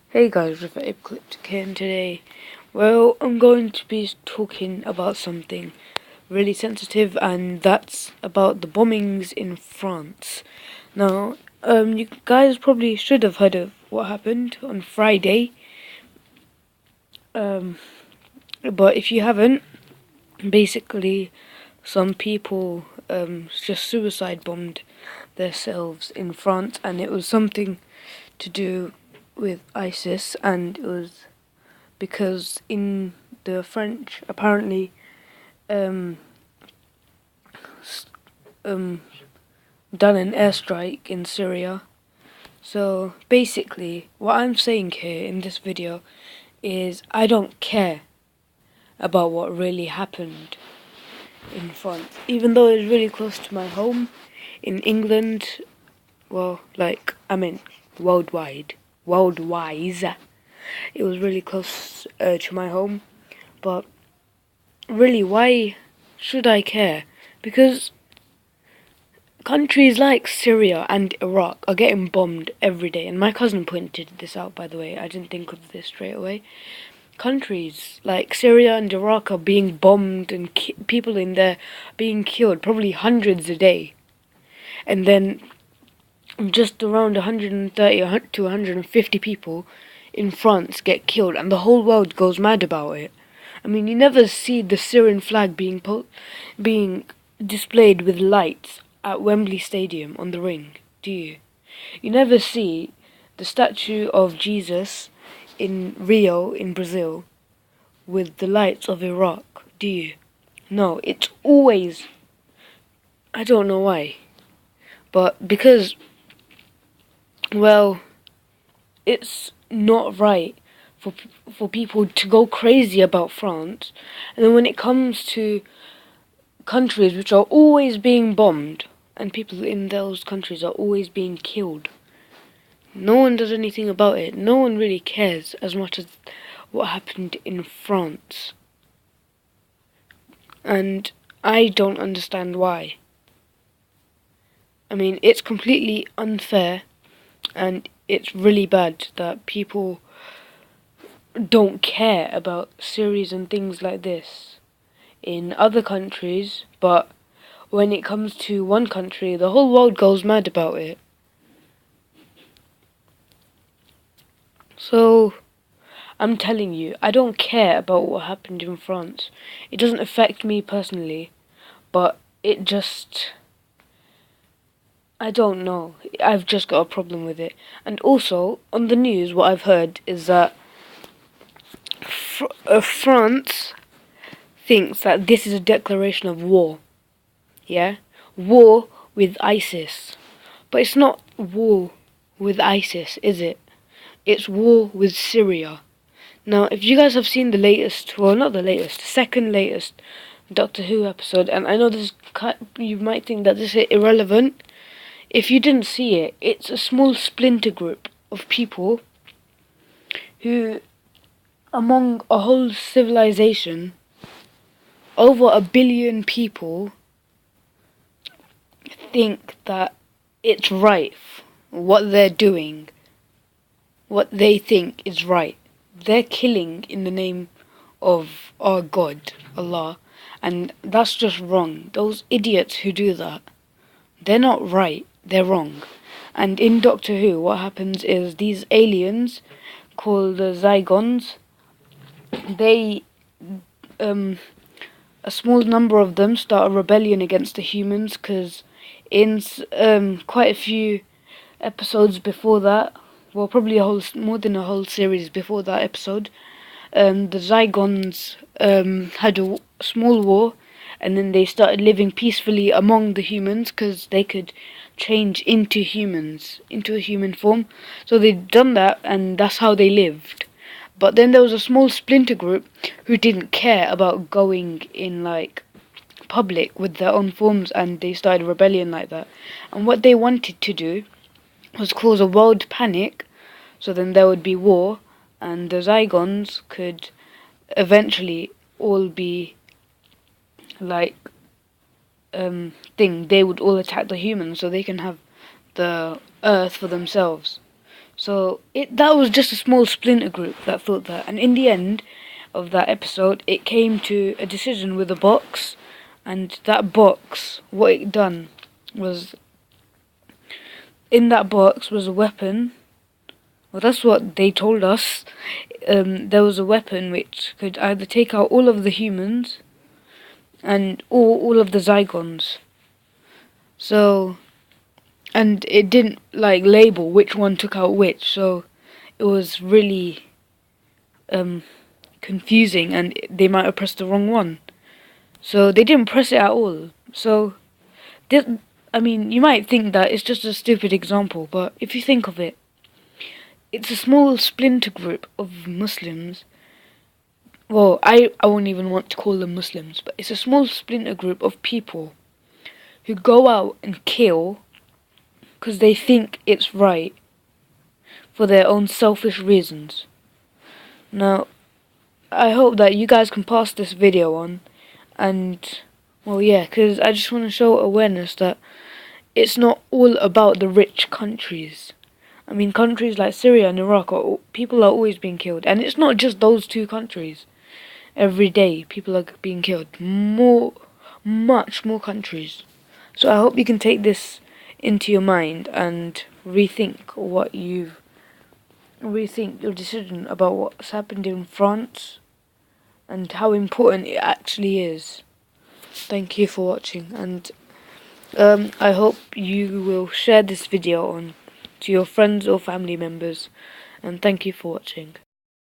Hey guys, with A-pocolyptic here, and today, well, I'm going to be talking about something really sensitive, and that's about the bombings in France. Now, you guys probably should have heard of what happened on Friday, but if you haven't, basically, some people just suicide bombed themselves in France, and it was something to do with ISIS, and it was because in the French apparently um, done an airstrike in Syria. So basically, what I'm saying here in this video is I don't care about what really happened in France, even though it's really close to my home in England. Well, worldwide, it was really close to my home. But really, why should I care? Because countries like Syria and Iraq are getting bombed every day. And my cousin pointed this out, by the way. I didn't think of this straight away. Countries like Syria and Iraq are being bombed, and people in there being killed, probably hundreds a day. And then just around 130 to 150 people in France get killed, and the whole world goes mad about it. I mean, you never see the Syrian flag being displayed with lights at Wembley Stadium on the ring, do you? You never see the statue of Jesus in Rio in Brazil with the lights of Iraq, do you? No, it's always, I don't know why, but because, well, it's not right for people to go crazy about France, and then when it comes to countries which are always being bombed, and people in those countries are always being killed, no one does anything about it. No one really cares as much as what happened in France. And I don't understand why. I mean, it's completely unfair, and it's really bad that people don't care about series and things like this in other countries, but when it comes to one country, the whole world goes mad about it. So, I'm telling you, I don't care about what happened in France. It doesn't affect me personally, but it just, I don't know. I've just got a problem with it. And also, on the news, what I've heard is that France thinks that this is a declaration of war. Yeah? War with ISIS. But it's not war with ISIS, is it? It's war with Syria. Now, if you guys have seen the latest, well, not the latest, second latest Doctor Who episode, and I know this, you might think that this is irrelevant. If you didn't see it, it's a small splinter group of people who, among a whole civilization, over 1 billion people, think that it's right what they're doing, what they think is right. They're killing in the name of our God, Allah, and that's just wrong. Those idiots who do that, they're not right, they're wrong. And in Doctor Who, what happens is these aliens, called the Zygons, they, a small number of them start a rebellion against the humans, because in quite a few episodes before that, well, probably more than a whole series before that episode, the Zygons had a small war, and then they started living peacefully among the humans because they could change into humans, into a human form. So they'd done that, and that's how they lived. But then there was a small splinter group who didn't care about going in, like, public with their own forms, and they started a rebellion like that. And what they wanted to do was cause a world panic, so then there would be war, and the Zygons could eventually all be like they would all attack the humans so they can have the Earth for themselves. So that was just a small splinter group that thought that, and in the end of that episode, it came to a decision with a box, and that box, what it done was, in that box was a weapon. Well, that's what they told us. There was a weapon which could either take out all of the humans and all of the Zygons. So, and it didn't like label which one took out which, so it was really confusing, and they might have pressed the wrong one. So they didn't press it at all. So, I mean, you might think that it's just a stupid example, but if you think of it, it's a small splinter group of Muslims. Well, I won't even want to call them Muslims, but it's a small splinter group of people who go out and kill because they think it's right for their own selfish reasons. Now, I hope that you guys can pass this video on, and, well, yeah, because I just want to show awareness that it's not all about the rich countries. I mean, countries like Syria and Iraq, people are always being killed, and it's not just those two countries. Every day, people are being killed. Much more countries. So I hope you can take this into your mind and rethink your decision about what's happened in France and how important it actually is. Thank you for watching, and I hope you will share this video on to your friends or family members, and thank you for watching.